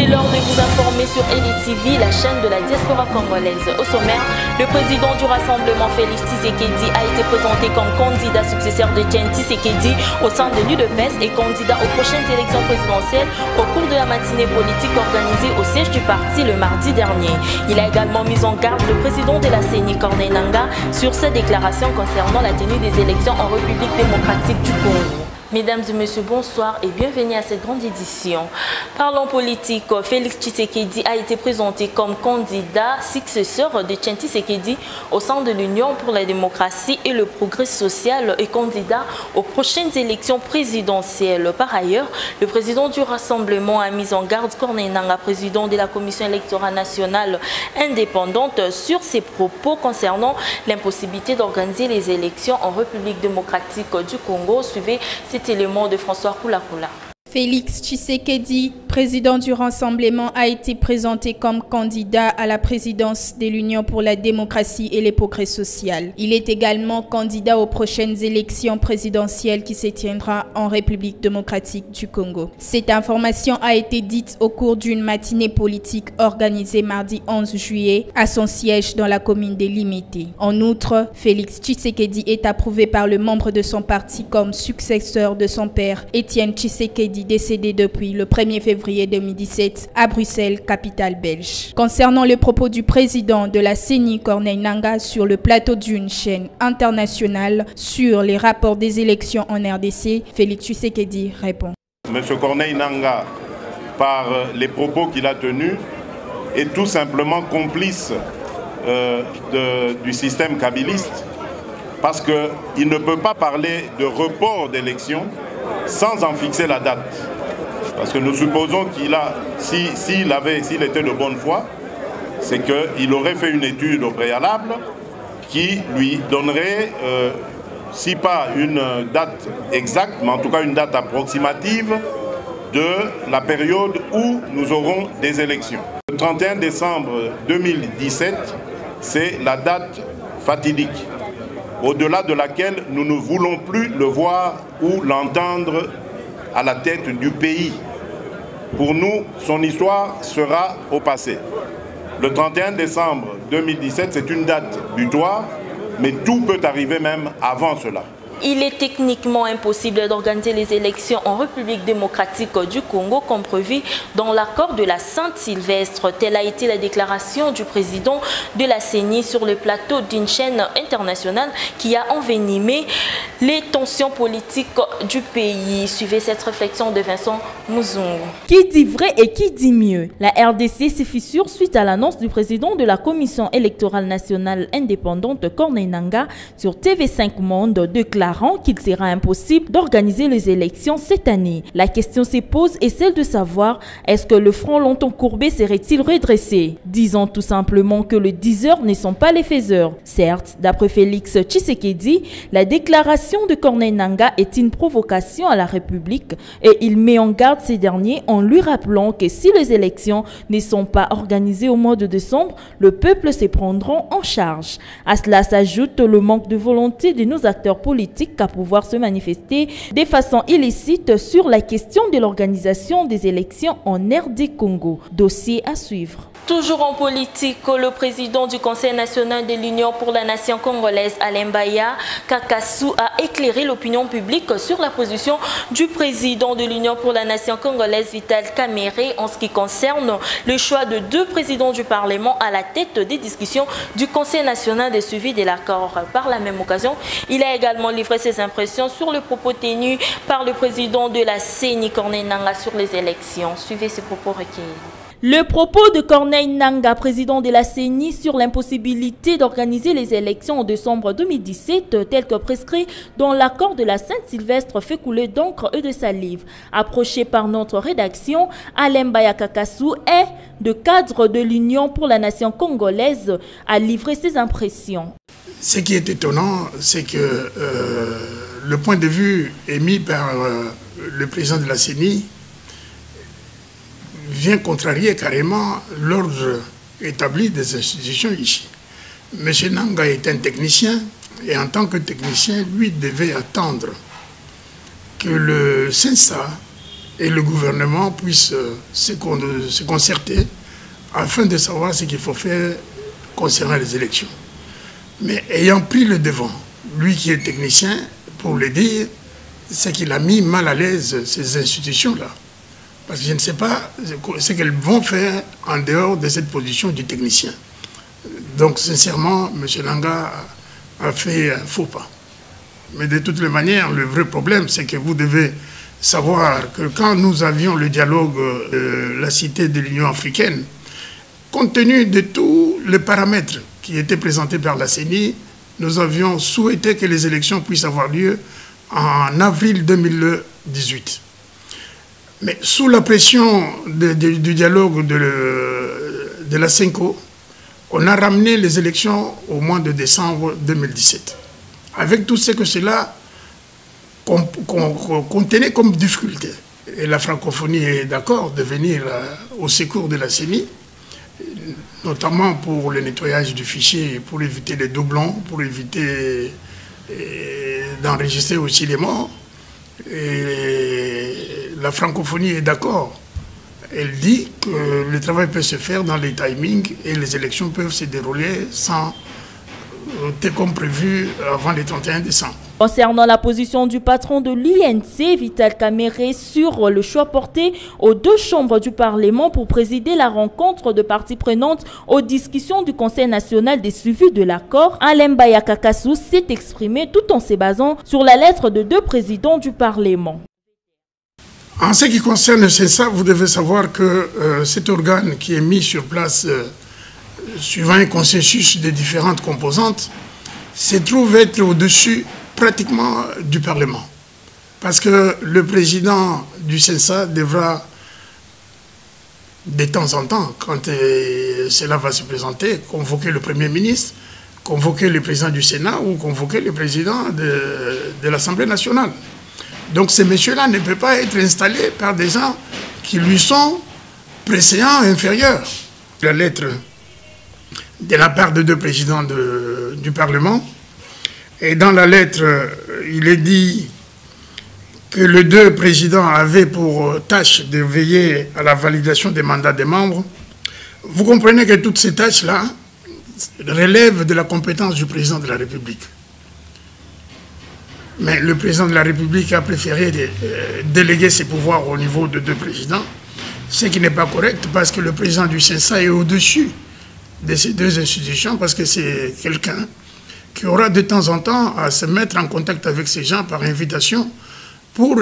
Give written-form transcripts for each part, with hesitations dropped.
l'heure de vous informer sur Elite TV, la chaîne de la diaspora congolaise. Au sommaire, le président du Rassemblement Félix Tshisekedi a été présenté comme candidat successeur de Etienne Tshisekedi au sein de l'UDPS et candidat aux prochaines élections présidentielles au cours de la matinée politique organisée au siège du parti le mardi dernier. Il a également mis en garde le président de la CENI, Corneille Nangaa, sur sa déclaration concernant la tenue des élections en République démocratique du Congo. Mesdames et messieurs, bonsoir et bienvenue à cette grande édition. Parlons politique, Félix Tshisekedi a été présenté comme candidat successeur de Etienne Tshisekedi au sein de l'Union pour la démocratie et le progrès social et candidat aux prochaines élections présidentielles. Par ailleurs, le président du Rassemblement a mis en garde Corneille Nangaa, président de la Commission électorale nationale indépendante, sur ses propos concernant l'impossibilité d'organiser les élections en République démocratique du Congo. Suivez cet élément de François Koulakula. Félix Tshisekedi, président du Rassemblement, a été présenté comme candidat à la présidence de l'Union pour la démocratie et le progrès social. Il est également candidat aux prochaines élections présidentielles qui se tiendront en République démocratique du Congo. Cette information a été dite au cours d'une matinée politique organisée mardi 11 juillet à son siège dans la commune de Limité. En outre, Félix Tshisekedi est approuvé par le membre de son parti comme successeur de son père, Etienne Tshisekedi, décédé depuis le 1er février 2017 à Bruxelles, capitale belge. Concernant le propos du président de la CENI, Corneille Nangaa, sur le plateau d'une chaîne internationale sur les rapports des élections en RDC, Félix Tshisekedi répond. Monsieur Corneille Nangaa, par les propos qu'il a tenus, est tout simplement complice du système kabiliste, parce qu'il ne peut pas parler de report d'élections sans en fixer la date. Parce que nous supposons qu'il a, s'il était de bonne foi, c'est qu'il aurait fait une étude au préalable qui lui donnerait, si pas une date exacte, mais en tout cas une date approximative de la période où nous aurons des élections. Le 31 décembre 2017, c'est la date fatidique, au-delà de laquelle nous ne voulons plus le voir ou l'entendre à la tête du pays. Pour nous, son histoire sera au passé. Le 31 décembre 2017, c'est une date butoir, mais tout peut arriver même avant cela. Il est techniquement impossible d'organiser les élections en République démocratique du Congo comme prévu dans l'accord de la Saint-Sylvestre. Telle a été la déclaration du président de la CENI sur le plateau d'une chaîne internationale qui a envenimé les tensions politiques du pays. Suivez cette réflexion de Vincent Mouzungu. Qui dit vrai et qui dit mieux? La RDC se fissure suite à l'annonce du président de la Commission électorale nationale indépendante, Corneille Nangaa, sur TV5 Monde, déclarant qu'il sera impossible d'organiser les élections cette année. La question se pose est celle de savoir, est-ce que le front longtemps courbé serait-il redressé? Disons tout simplement que les diseurs ne sont pas les faiseurs. Certes, d'après Félix Tshisekedi, la déclaration de Corneille Nangaa est une provocation à la République et il met en garde ces derniers en lui rappelant que si les élections ne sont pas organisées au mois de décembre, le peuple se prendra en charge. À cela s'ajoute le manque de volonté de nos acteurs politiques à pouvoir se manifester de façon illicite sur la question de l'organisation des élections en RD Congo. Dossier à suivre. Toujours en politique, le président du Conseil national de l'Union pour la nation congolaise, Alembaya Kakassou, a éclairé l'opinion publique sur la position du président de l'Union pour la nation congolaise, Vital Kamerhe, en ce qui concerne le choix de 2 présidents du Parlement à la tête des discussions du Conseil national de suivi de l'accord. Par la même occasion, il a également livré ses impressions sur le propos tenu par le président de la CENI, Corneille Nangaa, sur les élections. Suivez ces propos recueillis. Le propos de Corneille Nangaa, président de la CENI, sur l'impossibilité d'organiser les élections en décembre 2017, tel que prescrit dans l'accord de la Saint-Sylvestre, fait couler d'encre et de salive. Approché par notre rédaction, Alembaya Kakassou est de cadre de l'Union pour la nation congolaise à livrer ses impressions. Ce qui est étonnant, c'est que le point de vue émis par le président de la CENI vient contrarier carrément l'ordre établi des institutions ici. M. Nangaa est un technicien et en tant que technicien, lui devait attendre que le CENSA et le gouvernement puissent se concerter afin de savoir ce qu'il faut faire concernant les élections. Mais ayant pris le devant, lui qui est technicien, pour le dire, c'est qu'il a mis mal à l'aise ces institutions-là. Parce que je ne sais pas ce qu'elles vont faire en dehors de cette position du technicien. Donc sincèrement, M. Nanga a fait un faux pas. Mais de toutes les manières, le vrai problème, c'est que vous devez savoir que quand nous avions le dialogue de la Cité de l'Union africaine, compte tenu de tous les paramètres qui étaient présentés par la CENI, nous avions souhaité que les élections puissent avoir lieu en avril 2018. Mais sous la pression du dialogue de la CENCO, on a ramené les élections au mois de décembre 2017. Avec tout ce que cela contenait comme difficulté. Et la francophonie est d'accord de venir au secours de la CENI, notamment pour le nettoyage du fichier, pour éviter les doublons, pour éviter d'enregistrer aussi les morts. Et la francophonie est d'accord. Elle dit que le travail peut se faire dans les timings et les élections peuvent se dérouler sans comme prévu avant le 31 décembre. Concernant la position du patron de l'INC, Vital Kamerhe, sur le choix porté aux deux chambres du Parlement pour présider la rencontre de parties prenantes aux discussions du Conseil national des suivis de l'accord, Alain Bayakakassou s'est exprimé tout en se basant sur la lettre de deux présidents du Parlement. En ce qui concerne le CENSA, vous devez savoir que cet organe qui est mis sur place suivant un consensus des différentes composantes, se trouve être au-dessus pratiquement du Parlement. Parce que le président du CENSA devra, de temps en temps, quand cela va se présenter, convoquer le Premier ministre, convoquer le président du Sénat ou convoquer le président de l'Assemblée nationale. Donc ces messieurs-là ne peuvent pas être installés par des gens qui lui sont préséants inférieurs. La lettre de la part de deux présidents du Parlement. Et dans la lettre, il est dit que les deux présidents avaient pour tâche de veiller à la validation des mandats des membres. Vous comprenez que toutes ces tâches-là relèvent de la compétence du président de la République. Mais le président de la République a préféré déléguer ses pouvoirs au niveau de deux présidents, ce qui n'est pas correct parce que le président du CENSA est au-dessus de ces deux institutions parce que c'est quelqu'un qui aura de temps en temps à se mettre en contact avec ces gens par invitation pour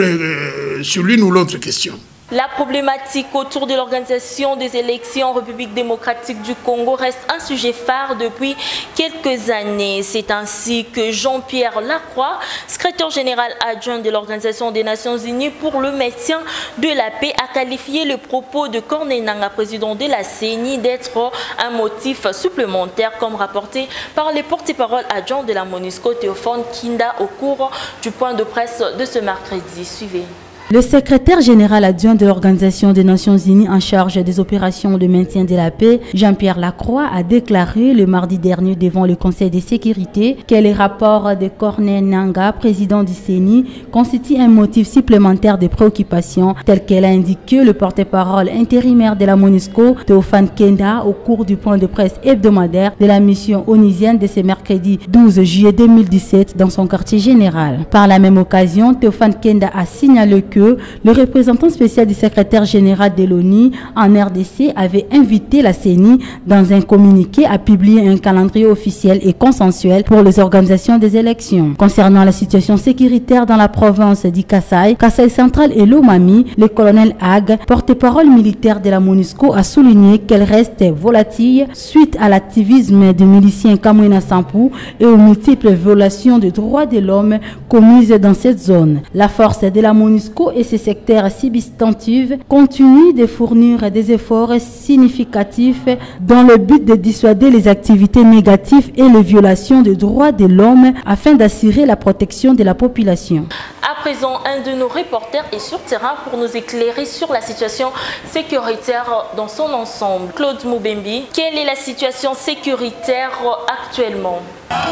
sur l'une ou l'autre question. La problématique autour de l'organisation des élections en République démocratique du Congo reste un sujet phare depuis quelques années. C'est ainsi que Jean-Pierre Lacroix, secrétaire général adjoint de l'Organisation des Nations Unies pour le maintien de la paix, a qualifié le propos de Corneille Nangaa, président de la CENI, d'être un motif supplémentaire, comme rapporté par les porte-parole adjoints de la MONUSCO, Théophane Kinda, au cours du point de presse de ce mercredi. Suivez. Le secrétaire général adjoint de l'Organisation des Nations Unies en charge des opérations de maintien de la paix, Jean-Pierre Lacroix, a déclaré le mardi dernier devant le Conseil de sécurité que les rapports de Corneille Nangaa, président du CENI, constituent un motif supplémentaire de préoccupation, tel qu'elle a indiqué le porte-parole intérimaire de la MONUSCO, Théophane Kinda, au cours du point de presse hebdomadaire de la mission onusienne de ce mercredi 12 juillet 2017 dans son quartier général. Par la même occasion, Théophane Kinda a signalé que le représentant spécial du secrétaire général de l'ONU en RDC avait invité la CENI dans un communiqué à publier un calendrier officiel et consensuel pour les organisations des élections. Concernant la situation sécuritaire dans la province du Kasaï central et l'Omami, le colonel Ag, porte-parole militaire de la MONUSCO, a souligné qu'elle reste volatile suite à l'activisme des miliciens Kamwina Sampou et aux multiples violations des droits de l'homme commises dans cette zone. La force de la MONUSCO et ses secteurs substantifs continuent de fournir des efforts significatifs dans le but de dissuader les activités négatives et les violations des droits de l'homme afin d'assurer la protection de la population. À présent, un de nos reporters est sur terrain pour nous éclairer sur la situation sécuritaire dans son ensemble. Claude Moubembi, quelle est la situation sécuritaire actuellement?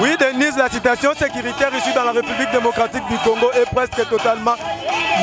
Oui, Denise, la situation sécuritaire ici dans la République démocratique du Congo est presque totalement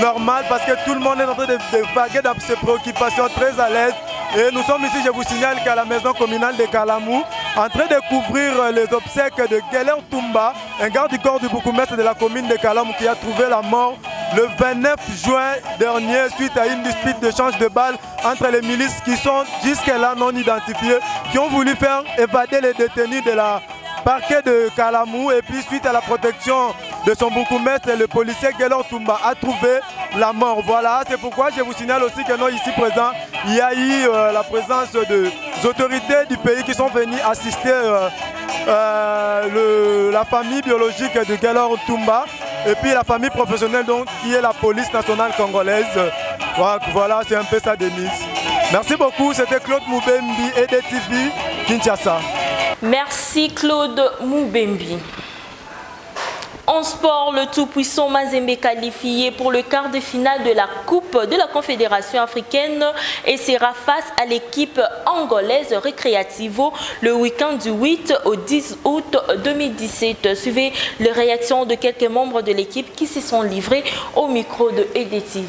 normal parce que tout le monde est en train de vaguer dans ses préoccupations, très à l'aise. Et nous sommes ici, je vous signale, qu'à la maison communale de Kalamou, en train de couvrir les obsèques de Geller Toumba, un garde du corps du bourgmestre de la commune de Kalamou qui a trouvé la mort le 29 juin dernier suite à une dispute d'échange de balles entre les milices qui sont jusque-là non identifiées, qui ont voulu faire évader les détenus de la parquet de Kalamou et puis suite à la protection de son bourgmestre, le policier Geller Toumba a trouvé la mort. Voilà, c'est pourquoi je vous signale aussi que nous ici présents, il y a eu la présence des autorités du pays qui sont venues assister la famille biologique de Geller Toumba et puis la famille professionnelle donc, qui est la police nationale congolaise. Voilà, c'est un peu ça Denise. Merci beaucoup, c'était Claude Moubembi, EDTV, Kinshasa. Merci Claude Moubembi. En sport, le tout-puissant Mazembe qualifié pour le quart de finale de la Coupe de la Confédération africaine et sera face à l'équipe angolaise Recreativo le week-end du 8 au 10 août 2017. Suivez les réactions de quelques membres de l'équipe qui se sont livrés au micro de EDTV.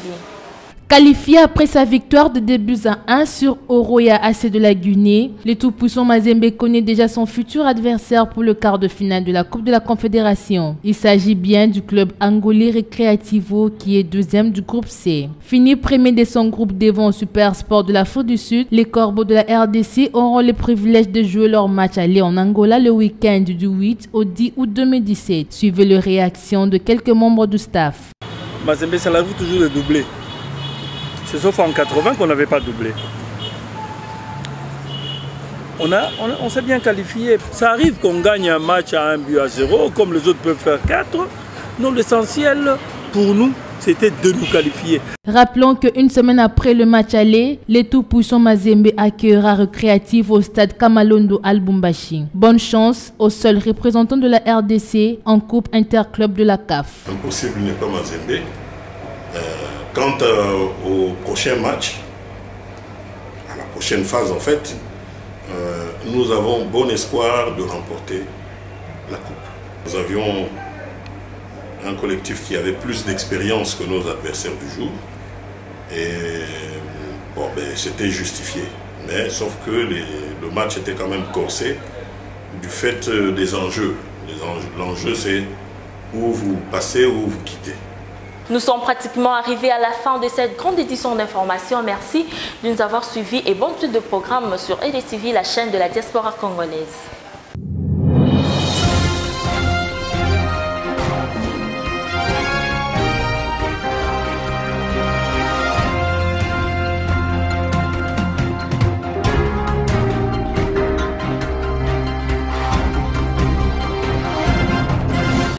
Qualifié après sa victoire de 2-1 sur Oroya AC de la Guinée, le tout-puissant Mazembe connaît déjà son futur adversaire pour le quart de finale de la Coupe de la Confédération. Il s'agit bien du club angolais Recreativo qui est deuxième du groupe C. Fini premier de son groupe devant Super Sport de l'Afrique du Sud, les Corbeaux de la RDC auront le privilège de jouer leur match aller en Angola le week-end du 8 au 10 août 2017. Suivez les réactions de quelques membres du staff. Mazembe, ça l'arrive toujours de doubler. C'est sauf en 80 qu'on n'avait pas doublé. On s'est bien qualifié. Ça arrive qu'on gagne un match à 1-0, comme les autres peuvent faire 4. Non, l'essentiel pour nous, c'était de nous qualifier. Rappelons qu'une semaine après le match aller, les tout-puissants Mazembe accueillera Recreativo au stade Kamalondo à Lubumbashi. Bonne chance aux seuls représentants de la RDC en Coupe Interclub de la CAF. Impossible n'est pas Mazembe. Quant au prochain match, à la prochaine phase en fait, nous avons bon espoir de remporter la coupe. Nous avions un collectif qui avait plus d'expérience que nos adversaires du jour et bon, c'était justifié. Mais sauf que le match était quand même corsé du fait des enjeux. L'enjeu c'est où vous passez ou où vous quittez. Nous sommes pratiquement arrivés à la fin de cette grande édition d'information. Merci de nous avoir suivis et bonne suite de programme sur EDTV, la chaîne de la diaspora congolaise.